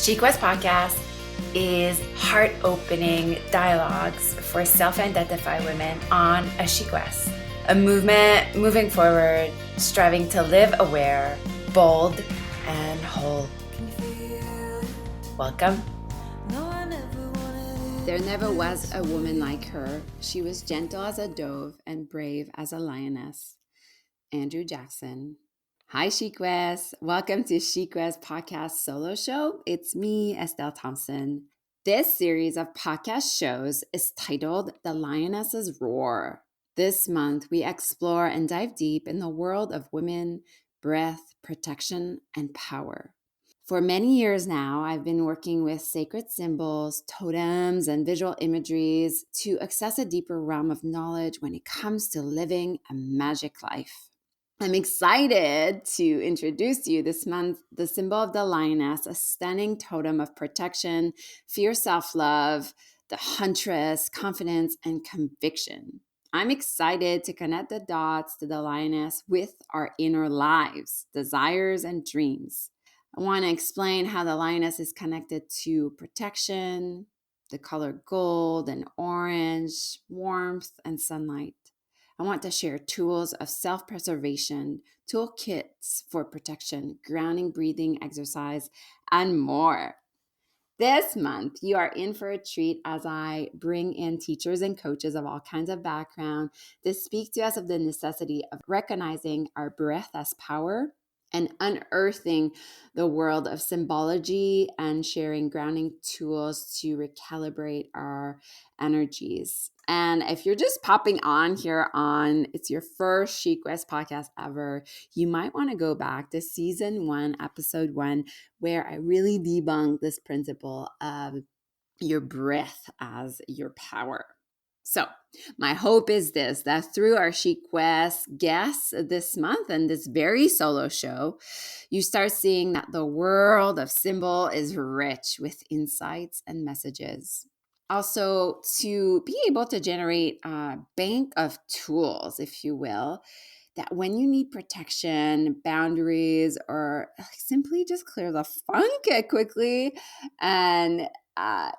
Chic West Podcast is heart-opening dialogues for self-identified women on a Chic West, a movement moving forward, striving to live aware, bold, and whole. Welcome. There never was a woman like her. She was gentle as a dove and brave as a lioness. Andrew Jackson. Hi, Chic West. Welcome to Chic West Podcast Solo Show. It's me, Estelle Thomson. This series of podcast shows is titled The Lioness's Roar. This month, we explore and dive deep in the world of women, breath, protection, and power. For many years now, I've been working with sacred symbols, totems, and visual imageries to access a deeper realm of knowledge when it comes to living a magic life. I'm excited to introduce to you this month the symbol of the lioness, a stunning totem of protection, fierce self-love, the huntress, confidence, and conviction. I'm excited to connect the dots to the lioness with our inner lives, desires, and dreams. I want to explain how the lioness is connected to protection, the color gold and orange, warmth, and sunlight. I want to share tools of self-preservation, toolkits for protection, grounding, breathing, exercise, and more. This month, you are in for a treat as I bring in teachers and coaches of all kinds of background to speak to us of the necessity of recognizing our breath as power and unearthing the world of symbology and sharing grounding tools to recalibrate our energies. And if you're just popping on here it's your first Chic West podcast ever, you might want to go back to season 1, episode 1, where I really debunked this principle of your breath as your power. So my hope is that through our Chic West guests this month and this very solo show, you start seeing that the world of symbol is rich with insights and messages. Also, to be able to generate a bank of tools, if you will, that when you need protection, boundaries, or simply just clear the funk quickly, and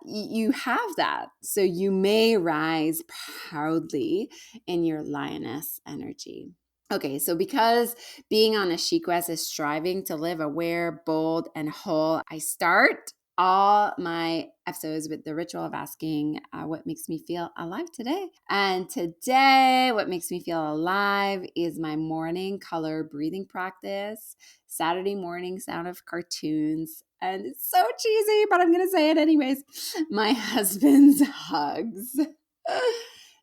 you have that. So you may rise proudly in your lioness energy. Okay, so because being on a Chic West is striving to live aware, bold, and whole, I start all my episodes with the ritual of asking what makes me feel alive today. And today, what makes me feel alive is my morning color breathing practice, Saturday morning sound of cartoons, and it's so cheesy, but I'm going to say it anyways, my husband's hugs.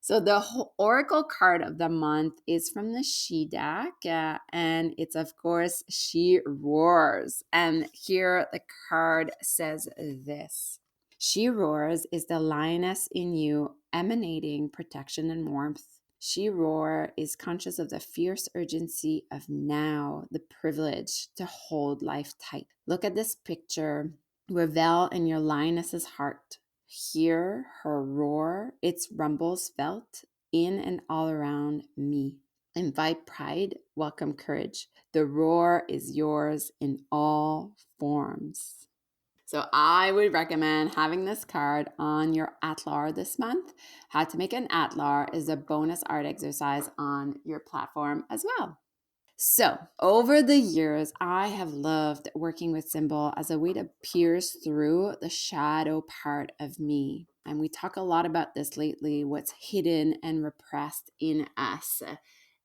So the oracle card of the month is from the She deck, and it's, of course, She Roars. And here the card says this. She roars is the lioness in you, emanating protection and warmth. She roar is conscious of the fierce urgency of now, the privilege to hold life tight. Look at this picture. Revel in your lioness's heart. Hear her roar, its rumbles felt in and all around me. Invite pride, welcome courage. The roar is yours in all forms. So I would recommend having this card on your Atlar this month. How to make an Atlar is a bonus art exercise on your platform as well. So over the years, I have loved working with symbol as a way to pierce through the shadow part of me. And we talk a lot about this lately, what's hidden and repressed in us,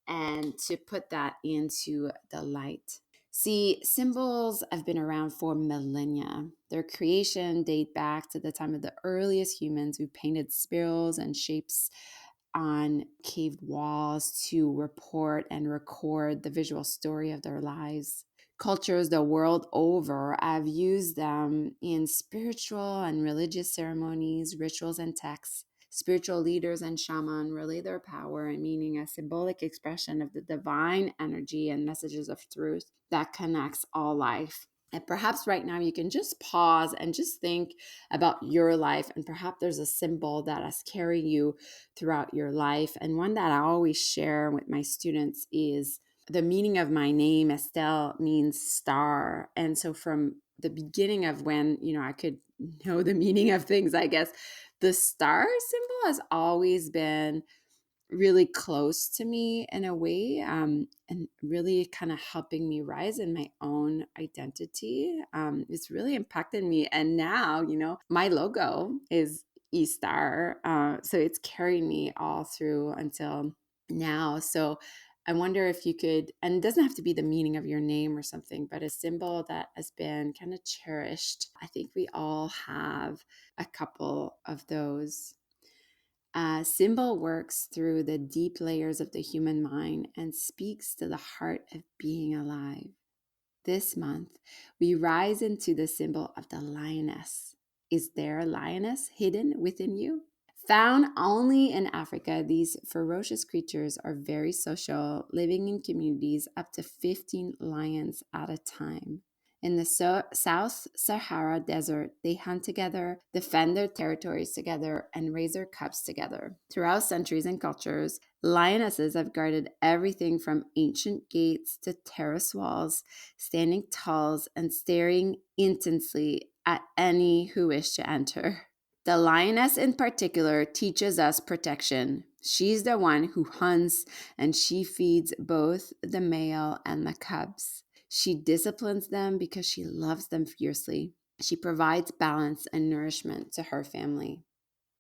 and to put that into the light. See, symbols have been around for millennia. Their creation dates back to the time of the earliest humans who painted spirals and shapes on caved walls to report and record the visual story of their lives. Cultures the world over have used them in spiritual and religious ceremonies, rituals, and texts. Spiritual leaders and shaman relay their power and meaning as symbolic expression of the divine energy and messages of truth that connects all life. And perhaps right now you can just pause and just think about your life. And perhaps there's a symbol that has carried you throughout your life. And one that I always share with my students is the meaning of my name, Estelle, means star. And so from the beginning of when, I could know the meaning of things, I guess, the star symbol has always been really close to me in a way, and really kind of helping me rise in my own identity. It's really impacted me. And now, my logo is E-Star. So it's carried me all through until now. So I wonder if you could, and it doesn't have to be the meaning of your name or something, but a symbol that has been kind of cherished. I think we all have a couple of those. Symbol works through the deep layers of the human mind and speaks to the heart of being alive. This month, we rise into the symbol of the lioness. Is there a lioness hidden within you? Found only in Africa, these ferocious creatures are very social, living in communities up to 15 lions at a time. In the South Sahara Desert, they hunt together, defend their territories together, and raise their cubs together. Throughout centuries and cultures, lionesses have guarded everything from ancient gates to terrace walls, standing tall and staring intensely at any who wish to enter. The lioness in particular teaches us protection. She's the one who hunts, and she feeds both the male and the cubs. She disciplines them because she loves them fiercely. She provides balance and nourishment to her family.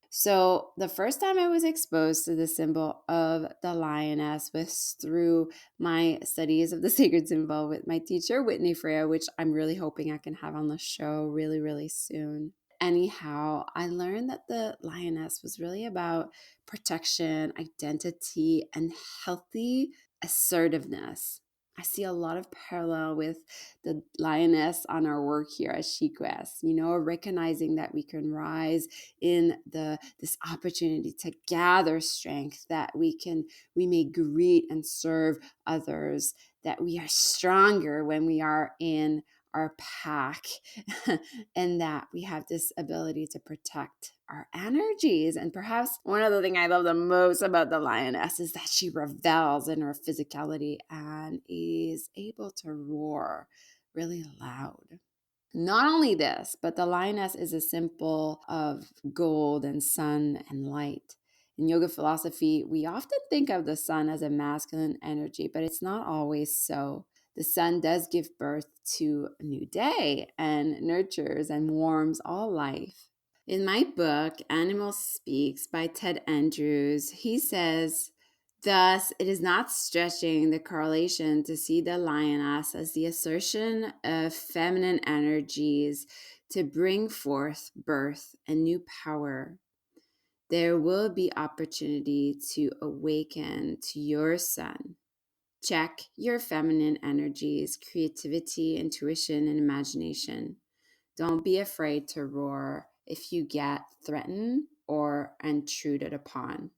So the first time I was exposed to the symbol of the lioness was through my studies of the sacred symbol with my teacher, Whitney Freya, which I'm really hoping I can have on the show really, really soon. Anyhow, I learned that the lioness was really about protection, identity, and healthy assertiveness. I see a lot of parallel with the lioness on our work here at SheQuest, recognizing that we can rise in this opportunity to gather strength, that we may greet and serve others, that we are stronger when we are in our pack, and that we have this ability to protect our energies. And perhaps one of the things I love the most about the lioness is that she revels in her physicality and is able to roar really loud. Not only this, but the lioness is a symbol of gold and sun and light. In yoga philosophy, we often think of the sun as a masculine energy, but it's not always so. The sun does give birth to a new day and nurtures and warms all life. In my book, Animal Speaks by Ted Andrews, he says, thus, it is not stretching the correlation to see the lioness as the assertion of feminine energies to bring forth birth and new power. There will be opportunity to awaken to your sun. Check your feminine energies, creativity, intuition, and imagination. Don't be afraid to roar if you get threatened or intruded upon.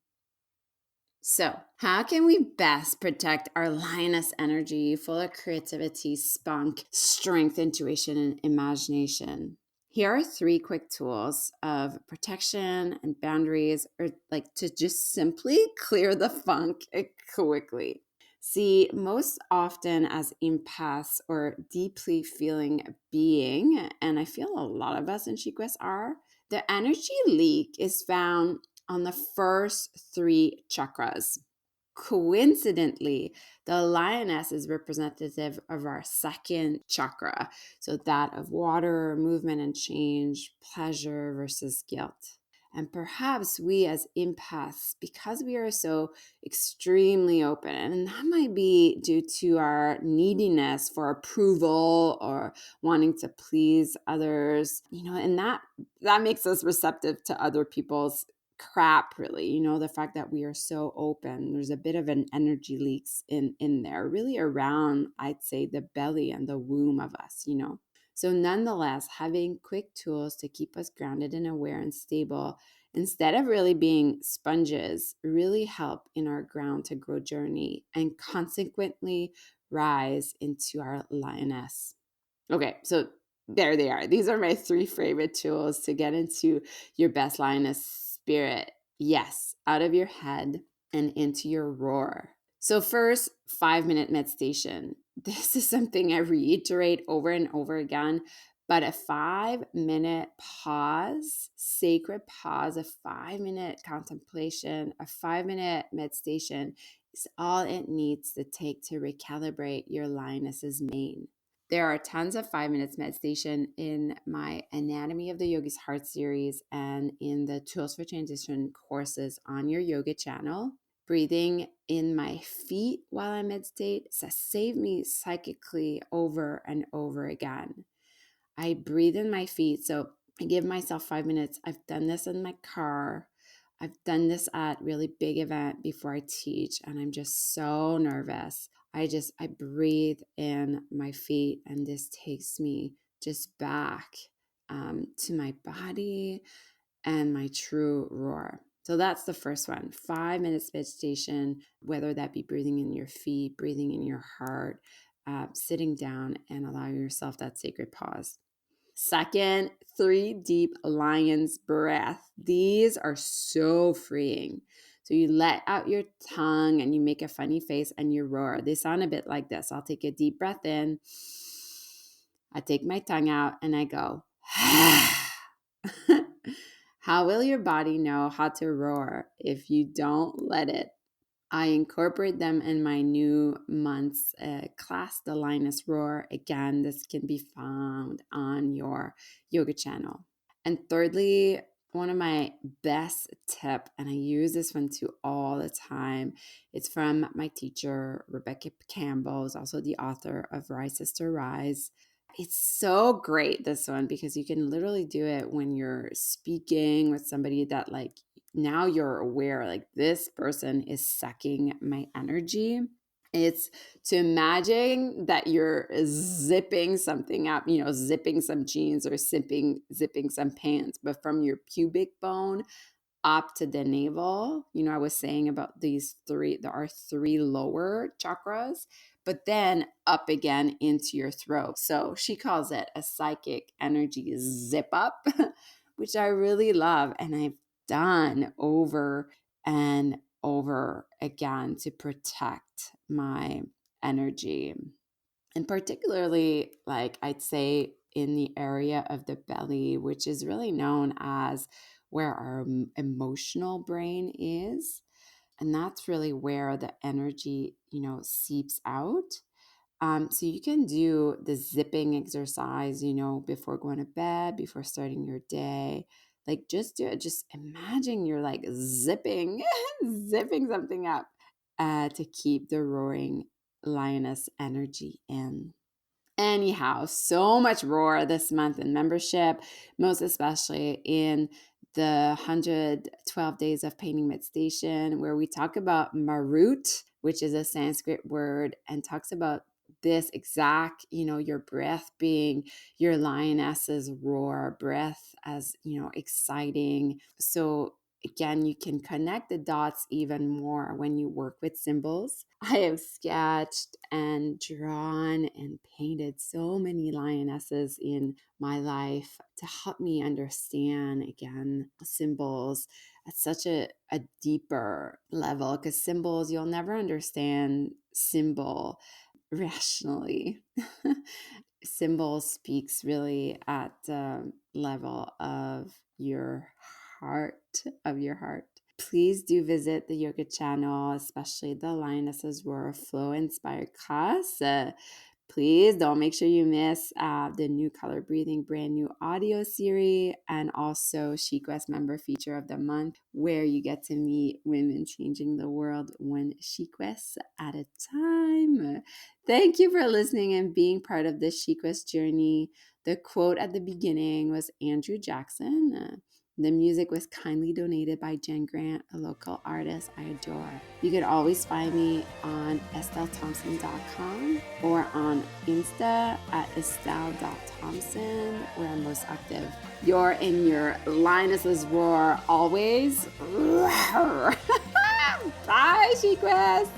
So, how can we best protect our lioness energy full of creativity, spunk, strength, intuition, and imagination? Here are 3 quick tools of protection and boundaries, or like to just simply clear the funk quickly. See, most often as empaths or deeply feeling being, and I feel a lot of us in SheQuest are, the energy leak is found on the first 3 chakras. Coincidentally, the lioness is representative of our second chakra, so that of water, movement and change, pleasure versus guilt. And perhaps we as empaths, because we are so extremely open, and that might be due to our neediness for approval or wanting to please others, and that makes us receptive to other people's crap, really. The fact that we are so open, there's a bit of an energy leaks in there, really around, I'd say, the belly and the womb of us. So nonetheless, having quick tools to keep us grounded and aware and stable instead of really being sponges really help in our ground to grow journey and consequently rise into our lioness. Okay, so there they are. These are my 3 favorite tools to get into your best lioness spirit. Yes, out of your head and into your roar. So first, 5-minute meditation. This is something I reiterate over and over again, But a 5-minute pause, sacred pause, a 5-minute contemplation, a 5-minute meditation is all it needs to take to recalibrate your lioness's mane. There are tons of 5 minutes meditation in my Anatomy of the Yogi's Heart series and in the Tools for Transition courses on your yoga channel. Breathing in my feet while I meditate has saved me psychically over and over again. I breathe in my feet, so I give myself 5 minutes. I've done this in my car. I've done this at really big event before I teach, and I'm just so nervous. I breathe in my feet, and this takes me just back to my body and my true roar. So that's the first one, 5 minutes meditation, whether that be breathing in your feet, breathing in your heart, sitting down and allowing yourself that sacred pause. Second, 3 deep lion's breath. These are so freeing. So you let out your tongue and you make a funny face and you roar. They sound a bit like this. I'll take a deep breath in. I take my tongue out and I go, How will your body know how to roar if you don't let it? I incorporate them in my new month's class, the Lioness Roar. Again, this can be found on your yoga channel. And thirdly, one of my best tip, and I use this one too all the time. It's from my teacher, Rebecca Campbell, who's also the author of Rise Sister Rise. It's so great, this one, because you can literally do it when you're speaking with somebody that now you're aware, this person is sucking my energy. It's to imagine that you're zipping something up, zipping some jeans or zipping some pants, but from your pubic bone up to the navel. I was saying about there are 3 lower chakras, but then up again into your throat. So she calls it a psychic energy zip up, which I really love. And I've done over and over again to protect my energy. And particularly, I'd say in the area of the belly, which is really known as where our emotional brain is. And that's really where the energy, seeps out. So you can do the zipping exercise, before going to bed, before starting your day. Just do it. Just imagine you're zipping, zipping something up to keep the roaring lioness energy in. Anyhow, so much roar this month in membership, most especially in the 112 days of painting meditation, where we talk about marut, which is a Sanskrit word, and talks about this exact, your breath being your lioness's roar, breath as, exciting. So again, you can connect the dots even more when you work with symbols. I have sketched and drawn and painted so many lionesses in my life to help me understand, again, symbols at such a deeper level, because symbols, you'll never understand symbol rationally. Symbol speaks really at the level of your heart, Please do visit the yoga channel, especially the Lioness's Roar Flow Inspired class. Please don't make sure you miss the new Color Breathing brand new audio series, and also Chic West member feature of the month, where you get to meet women changing the world one Chic West at a time. Thank you for listening and being part of this Chic West journey. The quote at the beginning was Andrew Jackson. The music was kindly donated by Jen Grant, a local artist I adore. You can always find me on EstelleThomson.com or on Insta at Estelle.Thomson, where I'm most active. You're in your lioness's roar always. Bye, Chic West.